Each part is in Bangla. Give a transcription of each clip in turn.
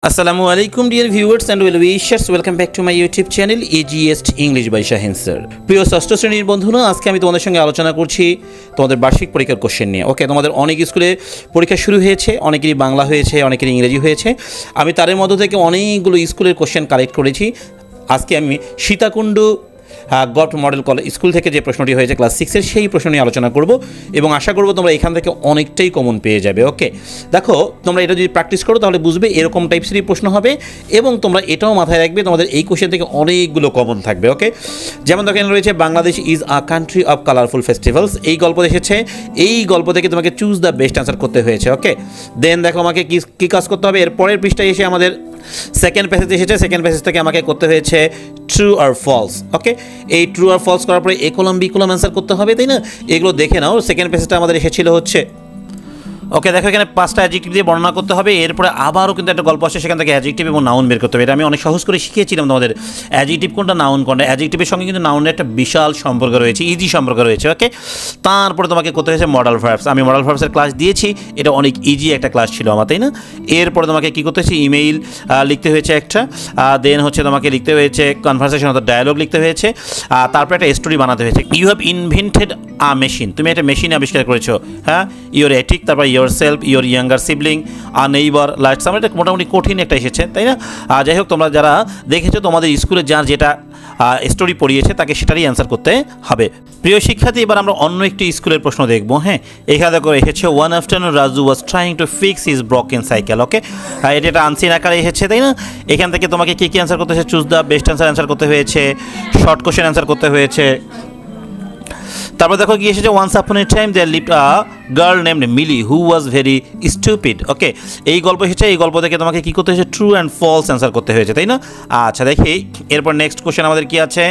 আসসালামু আলাইকুম dear viewers and well wishers, welcome back to my YouTube channel AGS English by Shahin sir. প্রিয় ষষ্ঠ শ্রেণীর বন্ধুরা, আজকে আমি তোমাদের সঙ্গে আলোচনা করছি তোমাদের বার্ষিক পরীক্ষার কোশ্চেন নিয়ে। ওকে, তোমাদের অনেক স্কুলে পরীক্ষা শুরু হয়েছে, অনেকেরই বাংলা হয়েছে, অনেকেরই ইংরেজি হয়েছে। আমি তার মধ্য থেকে অনেকগুলো স্কুলের কোশ্চেন কালেক্ট করেছি। আজকে আমি Sitakunda government model college school থেকে যে প্রশ্নটি হয়েছে ক্লাস 6-এর সেই প্রশ্ন নিয়ে আলোচনা করব এবং আশা করব তোমরা এখান থেকে অনেকটাই কমন পেয়ে যাবে। ওকে, দেখো তোমরা এটা যদি প্র্যাকটিস করো তাহলে বুঝবে এরকম টাইপসেরই প্রশ্ন হবে এবং তোমরা এটাও মাথায় রাখবে তোমাদের এই কোশ্চেন থেকে অনেকগুলো কমন থাকবে। ওকে, যেমন দেখেন রয়েছে Bangladesh is a country of colourful festivals, এই গল্প এসেছে। এই গল্প থেকে তোমাকে চুজ দ্য বেস্ট অ্যান্সার করতে হয়েছে। ওকে, দেন দেখো আমাকে কী কাজ করতে হবে। এর পরের পৃষ্ঠায় এসে আমাদের সেকেন্ড প্যাসেজ এসেছে। সেকেন্ড প্যাসেজ থেকে আমাকে করতে হয়েছে ট্রু আর ফলস। ওকে, এই ট্রু আর ফলস করার পরে এ কলাম বি কলাম অ্যান্সার করতে হবে, তাই না? এগুলো দেখে নাও। সেকেন্ড প্যাসেজটা আমাদের এসেছিল হচ্ছে ওকে, দেখো এখানে 5টা অ্যাডজেক্টিভ দিয়ে বর্ণনা করতে হবে। এরপরে আবারও কিন্তু একটা গল্প আসে, সেখান থেকে অ্যাডজেক্টিভ এবং নাউন বের করতে হবে। এটা আমি অনেক সহজ করে শিখিয়েছিলাম তোমাদের, অ্যাডজেক্টিভ কোনটা নাউন কোনটা। অ্যাডজেক্টিভের সঙ্গে কিন্তু নাউনের একটা বিশাল সম্পর্ক রয়েছে, ইজি সম্পর্ক রয়েছে। ওকে, তারপরে তোমাকে করতে হয়েছে মডেল ভার্বস। আমি মডেল ভার্বসের ক্লাস দিয়েছি, এটা অনেক ইজি একটা ক্লাস ছিল আমার, তাই না? এরপরে তোমাকে কী করতে হয়েছে, ইমেইল লিখতে হয়েছে একটা, দেন হচ্ছে তোমাকে লিখতে হয়েছে কনভারসেশন অর্থাৎ ডায়ালগ লিখতে হয়েছে, তারপরে একটা স্টোরি বানাতে হয়েছে। You have invented a machine, তুমি একটা মেশিন আবিষ্কার করেছো। হ্যাঁ, ইউর এটিক, তারপর your self, your younger sibling, আর নেইবার লাইটস। আমার এটা মোটামুটি কঠিন একটা এসেছে, তাই না? যাই হোক, তোমরা যারা দেখেছো তোমাদের স্কুলে যার যেটা স্টোরি পড়িয়েছে তাকে সেটারই অ্যান্সার করতে হবে। প্রিয় শিক্ষার্থী, এবার আমরা অন্য একটি স্কুলের প্রশ্ন দেখবো। হ্যাঁ, এখানে দেখো এসেছে one afternoon Raju was trying to fix his broken cycle. Okay, এটা আনসিন আকারে এসেছে, তাই না? এখান থেকে তোমাকে কী কী অ্যান্সার করতে হয়েছে, চুজ দ্য বেস্ট অ্যান্সার করতে হয়েছে, শর্ট কোশ্চেন অ্যান্সার করতে হয়েছে। তারপর দেখো কি এসেছে, once upon a time there lived a girl named Mili who was very stupid. Okay, এই গল্প এসেছে। এই গল্প থেকে তোমাকে কী করতে হয়েছে, ট্রু অ্যান্ড ফলস অ্যান্সার করতে হয়েছে, তাই না? আচ্ছা, দেখি এরপর নেক্সট কোশ্চেন আমাদের কি আছে।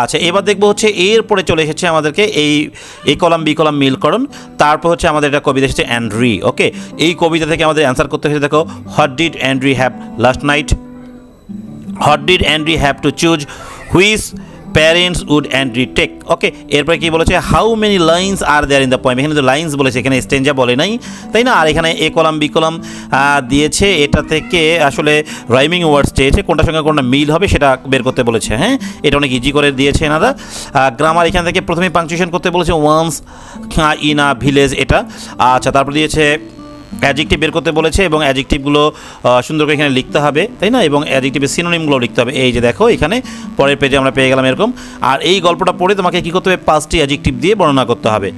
আচ্ছা, এবার দেখবো হচ্ছে এরপরে চলে এসেছে আমাদেরকে এই কলাম বি কলাম মিলকরণ। তারপর হচ্ছে আমাদের একটা কবিতা এসেছে অ্যান্ড্রি। ওকে, এই কবিতা থেকে আমাদের অ্যান্সার করতে হয়েছে। দেখো, what did Andrea have last night, what did Andrea have to choose, which parents would Andrea take. Okay, এরপরে কি বলেছে, how many lines are there in the poem. এখানে তো লাইন্স বলেছে, এখানে স্টেঞ্জা বলে নাই, তাই না? আর এখানে এ কলাম বি কলাম দিয়েছে। এটা থেকে আসলে রাইমিং ওয়ার্ডস চেয়েছে, কোনটার সঙ্গে কোনটা মিল হবে সেটা বের করতে বলেছে। হ্যাঁ, এটা অনেক ইজি করে দিয়েছে এনারা। গ্রামার এখান থেকে প্রথমে পাংচুয়েশন করতে বলেছে, ওয়ান্স ইন আ ভিলেজ এটা। আচ্ছা, তারপর দিয়েছে অ্যাডজেক্টিভ বের করতে বলেছে এবং অ্যাডজেক্টিভগুলো সুন্দর করে এখানে লিখতে হবে, তাই না? এবং অ্যাডজেক্টিভের সিনোনিমগুলো লিখতে হবে। এই যে দেখো এখানে পরের পেজে আমরা পেয়ে গেলাম এরকম। আর এই গল্পটা পড়ে তোমাকে কী করতে হবে, 5টি অ্যাডজেক্টিভ দিয়ে বর্ণনা করতে হবে।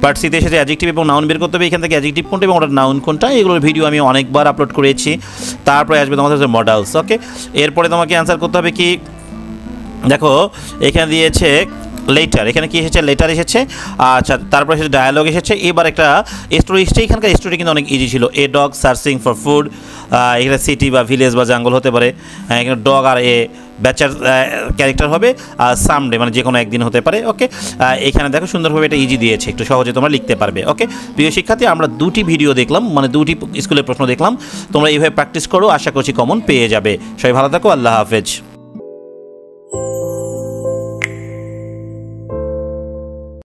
পার্ট সিতে এসেছে অ্যাডজেক্টিভ এবং নাউন বের করতে হবে। এখান থেকে অ্যাডজেক্টিভ কোনটা এবং ওটার নাউন কোনটা, এগুলোর ভিডিও আমি অনেকবার আপলোড করেছি। তারপরে আসবে তোমাদের হচ্ছে মডেলস। ওকে, এরপরে তোমাকে অ্যান্সার করতে হবে কি, দেখো এখানে দিয়েছে লেটার। এখানে কি এসেছে, লেটার এসেছে। আচ্ছা, তারপরে এসেছে ডায়ালগ এসেছে। এবার একটা স্টোরি এসেছে। এখানকার স্টোরি কিন্তু অনেক ইজি ছিল। A dog searching for food, এখানে সিটি বা ভিলেজ বা জঙ্গল হতে পারে। এখানে ডগ আর এ ব্যাচার ক্যারেক্টার হবে, আর সামডে মানে যে কোনো একদিন হতে পারে। ওকে, এখানে দেখো সুন্দরভাবে এটা ইজি দিয়েছে, একটু সহজে তোমরা লিখতে পারবে। ওকে, প্রিয় শিক্ষার্থী, আমরা 2টি ভিডিও দেখলাম, মানে 2টি স্কুলের প্রশ্ন দেখলাম। তোমরা এইভাবে প্র্যাকটিস করো, আশা করছি কমন পেয়ে যাবে। সবাই ভালো থাকো, আল্লাহ হাফেজ।